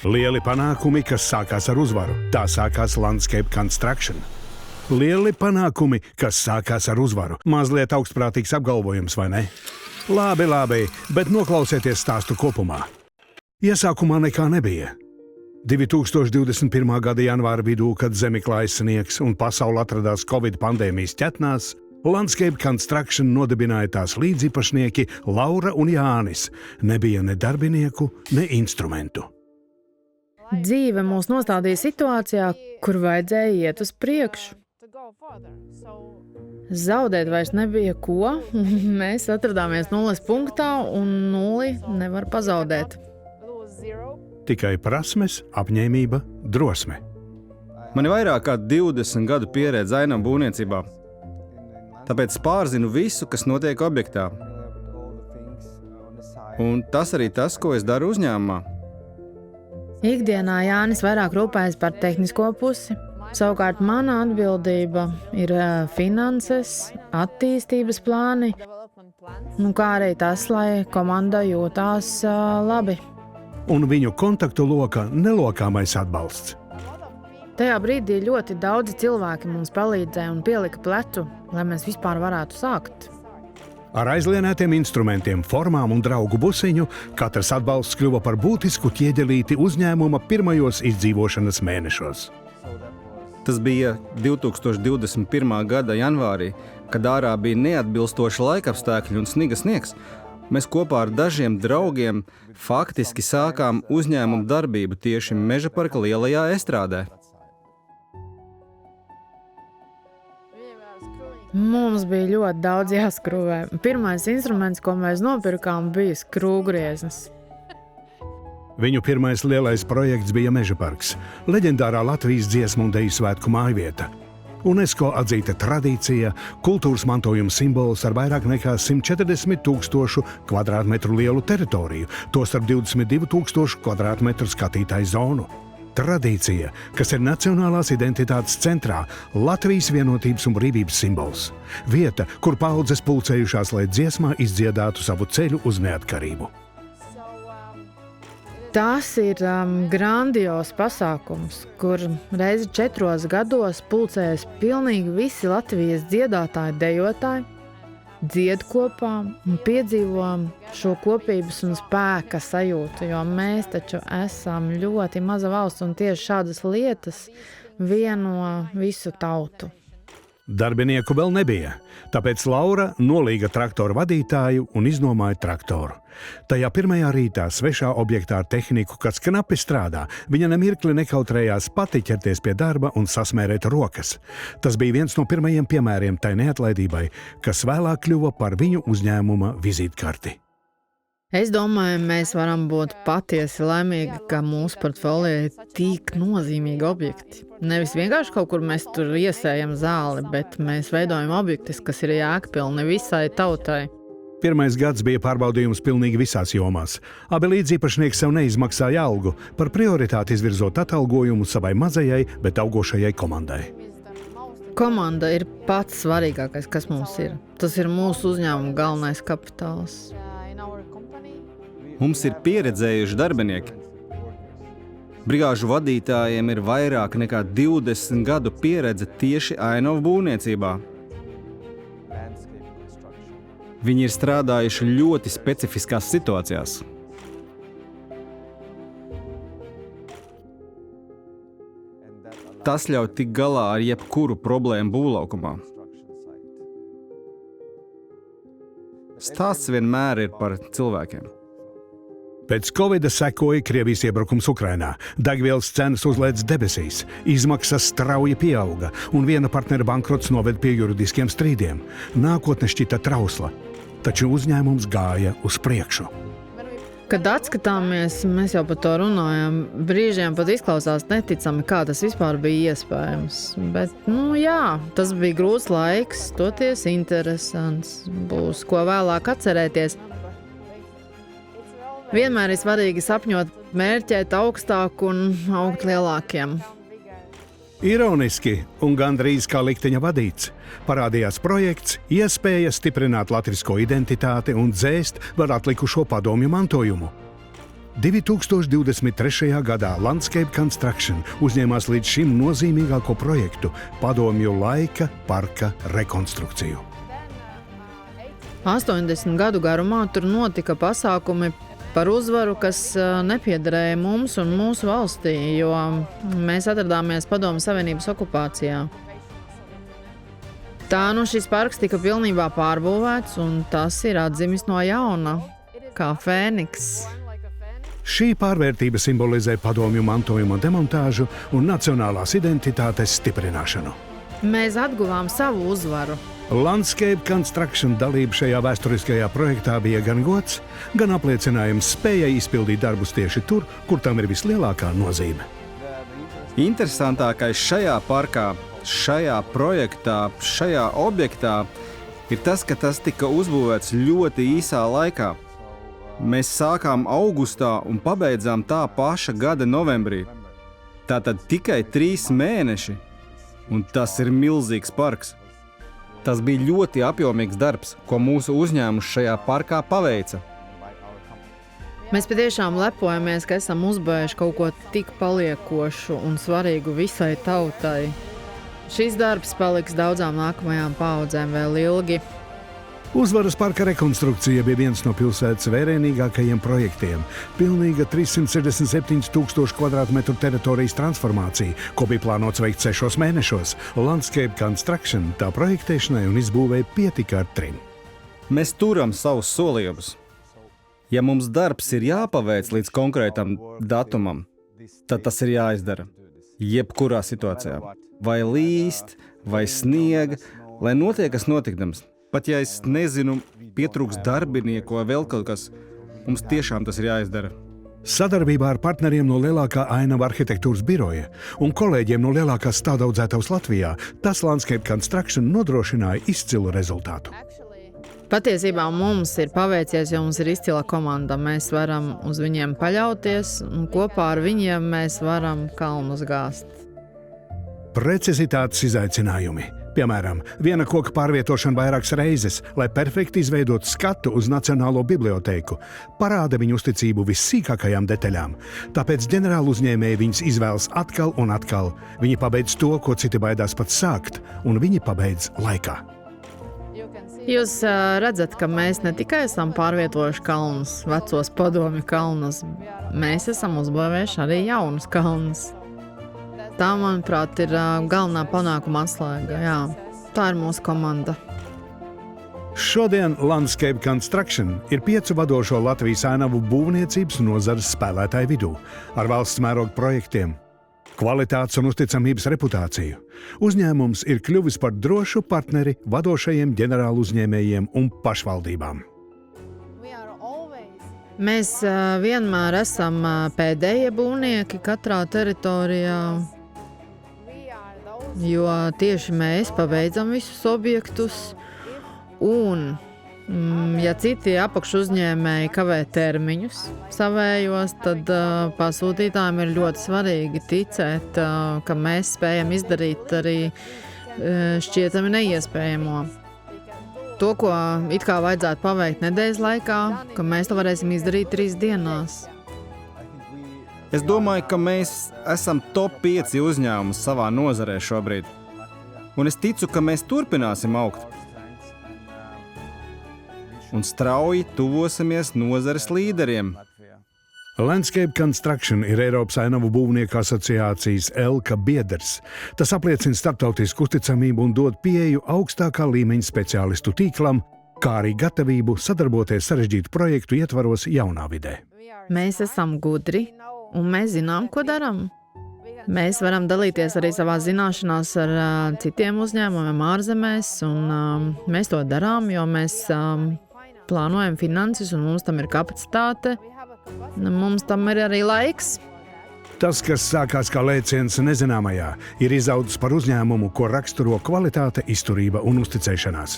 Lieli panākumi, kas sākās ar uzvaru. Tā sākās Landscape Construction. Lieli panākumi, kas sākās ar uzvaru. Mazliet augstprātīgs apgalvojums, vai ne? Labi, bet noklausieties stāstu kopumā. Iesākumā nekā nebija. 2021. gada janvāra vidū, kad zemi klājas sniegs un pasaule atradās Covid pandēmijas ķetnās, Landscape Construction nodibināja tās līdzipašnieki Laura un Jānis. Nebija ne darbinieku, ne instrumentu. Dzīve mūs nostādīja situācijā, kur vajadzēja iet uz priekšu. Zaudēt vairs nebija ko. Mēs atradāmies nulles punktā un nulli nevar pazaudēt. Tikai prasmes, apņēmība, drosme. Man ir vairāk kā 20 gadu pieredze ainavu būvniecībā. Tāpēc pārzinu visu, kas notiek objektā. Un tas arī tas, ko es daru uzņēmumā. Ikdienā Jānis vairāk rūpējas par tehnisko pusi. Savukārt mana atbildība ir finanses, attīstības plāni, kā arī tas, lai komanda jūtās labi. Un viņu kontaktu loka nelokāmais atbalsts. Tajā brīdī ļoti daudzi cilvēki mums palīdzēja un pielika plecu, lai mēs vispār varētu sākt. Ar aizlienētiem instrumentiem, formām un draugu busiņu katrs atbalsts kļuva par būtisku ķieģelīti uzņēmuma pirmajos izdzīvošanas mēnešos. Tas bija 2021. gada janvārī, kad ārā bija neatbilstoši laikapstākļi un sniga sniegs. Mēs kopā ar dažiem draugiem faktiski sākām uzņēmumu darbību tieši Mežaparka lielajā estrādē. Mums bija ļoti daudz jāskrūvē. Pirmais instruments, ko mēs nopirkām, bija skrūvgrieznis. Viņu pirmais lielais projekts bija Mežaparks, leģendārā Latvijas dziesmu un deju svētku mājvieta. UNESCO atzīta tradīcija, kultūras mantojuma simbols ar vairāk nekā 140,000 kvadrātmetru lielu teritoriju, tostarp 22,000 kvadrātmetru skatītāju zonu. Tradīcija, kas ir nacionālās identitātes centrā, Latvijas vienotības un brīvības simbols. Vieta, kur paaudzes pulcējušās, lai dziesmā izdziedātu savu ceļu uz neatkarību. Tas ir grandios pasākums, kur reizi 4 gados pulcējas pilnīgi visi Latvijas dziedātāji, dejotāji, dzied kopā un piedzīvojam šo kopības un spēka sajūtu, jo mēs taču esam ļoti maza valsts un tieši šādas lietas vieno visu tautu. Darbinieku vēl nebija, tāpēc Laura nolīga traktoru vadītāju un iznomāja traktoru. Tajā pirmajā rītā svešā objektā ar tehniku, kas knapi strādā, viņa nemirkli nekautrējās pati ķerties pie darba un sasmērēt rokas. Tas bija viens no pirmajiem piemēriem tai neatlaidībai, kas vēlāk kļuva par viņu uzņēmuma vizītkarti. Es domāju, mēs varam būt patiesi laimīgi, ka mūsu portfolio ir tik nozīmīgi objekti. Nevis vienkārši kaut kur mēs tur iesējam zāli, bet mēs veidojam objektus, kas ir jēgpilni visai tautai. Pirmais gads bija pārbaudījums pilnīgi visās jomās. Abi līdzīpašnieki sev neizmaksāja algu, par prioritāti izvirzot atalgojumu savai mazajai, bet augošajai komandai. Komanda ir pats svarīgākais, kas mums ir. Tas ir mūsu uzņēmuma galvenais kapitāls. Mums ir pieredzējuši darbinieki. Brigāžu vadītājiem ir vairāk nekā 20 gadu pieredze tieši ainavu būvniecībā. Viņi ir strādājuši ļoti specifiskās situācijās. Tas ļauj tikt galā ar jebkuru problēmu būvlaukumā. Stāsts vienmēr ir par cilvēkiem. Pēc Covida sekoja Krievijas iebrukums Ukrainā. Degvielas cenas uzlēca debesīs, izmaksas strauji pieauga un viena partnera bankrots noved pie juridiskiem strīdiem. Nākotne šķita trausla, taču uzņēmums gāja uz priekšu. Kad atskatāmies, mēs jau par to runājam, brīžiem pat izklausās neticami, kā tas vispār bija iespējams. Bet, jā, tas bija grūts laiks, toties interesants, būs ko vēlāk atcerēties. Vienmēr ir svarīgi sapņot, mērķēt augstāk un augt lielākiem. Ironiski un gandrīz kā likteņa vadīts, parādījās projekts, iespēja stiprināt latvisko identitāti un dzēst var atlikušo padomju mantojumu. 2023. gadā Landscape Construction uzņēmās līdz šim nozīmīgāko projektu – Padomju laika parka rekonstrukciju. 80 gadu garumā tur notika pasākumi par uzvaru, kas nepiederēja mums un mūsu valstī, jo mēs atradāmies Padomju Savienības okupācijā. Tā šis parks tika pilnībā pārbūvēts, un tas ir atdzimis no jauna, kā fēniks. Šī pārvērtība simbolizē padomju mantojuma demontāžu un nacionālās identitātes stiprināšanu. Mēs atguvām savu uzvaru. Landscape Construction dalība šajā vēsturiskajā projektā bija gan gods, gan apliecinājums spējai izpildīt darbus tieši tur, kur tam ir vislielākā nozīme. Interesantākais šajā parkā, šajā projektā, šajā objektā ir tas, ka tas tika uzbūvēts ļoti īsā laikā. Mēs sākām augustā un pabeidzām tā paša gada novembrī. Tātad tikai 3 mēneši, un tas ir milzīgs parks. Tas bija ļoti apjomīgs darbs, ko mūsu uzņēmums šajā parkā paveica. Mēs patiešām lepojamies, ka esam uzbūvējuši kaut ko tik paliekošu un svarīgu visai tautai. Šis darbs paliks daudzām nākamajām paaudzēm vēl ilgi. Uzvaras parka rekonstrukcija bija viens no pilsētas vērienīgākajiem projektiem. Pilnīga 367,000 kvadrātmetru teritorijas transformācija, ko bija plānots veikt 6 mēnešos. Landscape Construction tā projektēšanai un izbūvei pietika ar 3. Mēs turam savus solījumus. Ja mums darbs ir jāpaveic līdz konkrētam datumam, tad tas ir jāizdara. Jebkurā situācijā. Vai līst, vai sniega, lai notiek kas notikdams. Pat ja es nezinu, pietrūks darbinieku vai vēl kaut kas, mums tiešām tas ir jāizdara. Sadarbībā ar partneriem no lielākā ainava arhitektūras biroja un kolēģiem no lielākās stāvdaudzētavas Latvijā, tas Landscape Construction nodrošināja izcilu rezultātu. Patiesībā mums ir paveicies, jo mums ir izcila komanda. Mēs varam uz viņiem paļauties, un kopā ar viņiem mēs varam kalnus gāzt. Precizitātes izaicinājumi. Piemēram, viena koka pārvietošana vairākas reizes, lai perfekti izveidotu skatu uz Nacionālo bibliotēku, parāda viņu uzticību vissīkākajām detaļām. Tāpēc ģenerāla uzņēmēji viņus izvēlas atkal un atkal. Viņi pabeidz to, ko citi baidās pat sākt, un viņi pabeidz laikā. Jūs redzat, ka mēs ne tikai esam pārvietojuši kalnus, vecos padomju kalnus, mēs esam uzbūvējuši arī jaunus kalnus. Tā, manuprāt, ir galvenā panākuma atslēga. Jā, tā ir mūsu komanda. Šodien Landscape Construction ir 5 vadošo Latvijas ainavu būvniecības nozares spēlētāju vidū ar valsts mēroga projektiem, kvalitātes un uzticamības reputāciju. Uzņēmums ir kļuvis par drošu partneri vadošajiem ģenerālu uzņēmējiem un pašvaldībām. Mēs vienmēr esam pēdējie būvnieki katrā teritorijā, jo tieši mēs pabeidzam visus objektus, un, ja citi apakšuzņēmēji kavē termiņus savējos, tad pasūtītājiem ir ļoti svarīgi ticēt, ka mēs spējam izdarīt arī šķietami neiespējamo. To, ko it kā vajadzētu paveikt nedēļas laikā, ka mēs to varēsim izdarīt 3 dienās. Es domāju, ka mēs esam top 5 uzņēmums savā nozarē šobrīd. Un es ticu, ka mēs turpināsim augt. Un strauji tuvosimies nozares līderiem. Landscape Construction ir Eiropas ainavu būvnieku asociācijas ELKA biedrs. Tas apliecina starptautisku uzticamību un dod pieeju augstākā līmeņa speciālistu tīklam, kā arī gatavību sadarboties sarežģītu projektu ietvaros jaunā vidē. Mēs esam gudri, un mēs zinām, ko darām. Mēs varam dalīties arī savā zināšanās ar citiem uzņēmumiem ārzemēs, un mēs to darām, jo mēs plānojam finanses, un mums tam ir kapacitāte. Mums tam ir arī laiks. Tas, kas sākās kā lēciens nezināmajā, ir izaudzis par uzņēmumu, ko raksturo kvalitāte, izturība un uzticēšanās.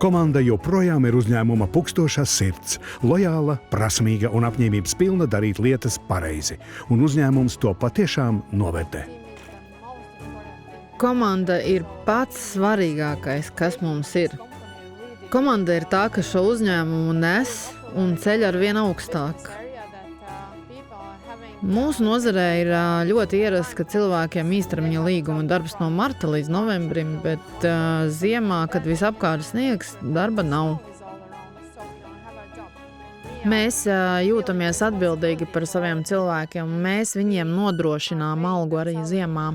Komanda joprojām ir uzņēmuma pukstošā sirds, lojāla, prasmīga un apņēmības pilna darīt lietas pareizi, un uzņēmums to patiešām novērtē. Komanda ir pats svarīgākais, kas mums ir. Komanda ir tā, kas šo uzņēmumu nes un ceļ ar vien augstāk. Mūsu nozarē ir ļoti ierasts, ka cilvēkiem īstermiņa līguma darbs no marta līdz novembrim, bet ziemā, kad visapkārt sniegs, darba nav. Mēs jūtamies atbildīgi par saviem cilvēkiem, un mēs viņiem nodrošinām algu arī ziemā.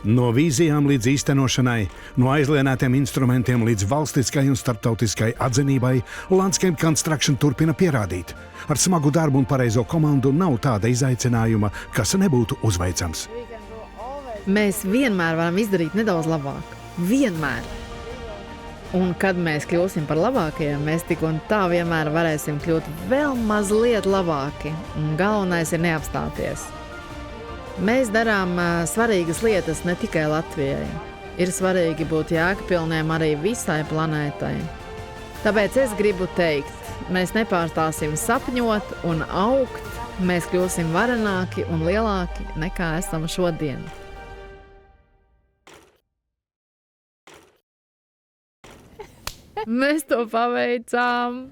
No vīzijām līdz īstenošanai, no aizlienētiem instrumentiem līdz valstiskai un starptautiskai atzinībai, Landscape Construction turpina pierādīt. Ar smagu darbu un pareizo komandu nav tāda izaicinājuma, kas nebūtu uzveicams. Mēs vienmēr varam izdarīt nedaudz labāk. Vienmēr. Un kad mēs kļūsim par labākajiem, mēs tik un tā vienmēr varēsim kļūt vēl mazliet labāki. Un galvenais ir neapstāties. Mēs darām svarīgas lietas ne tikai Latvijai. Ir svarīgi būt jēgpilniem arī visai planētai. Tāpēc es gribu teikt, mēs nepārstāsim sapņot un augt, mēs kļūsim varenāki un lielāki nekā esam šodien. Mēs to paveicām!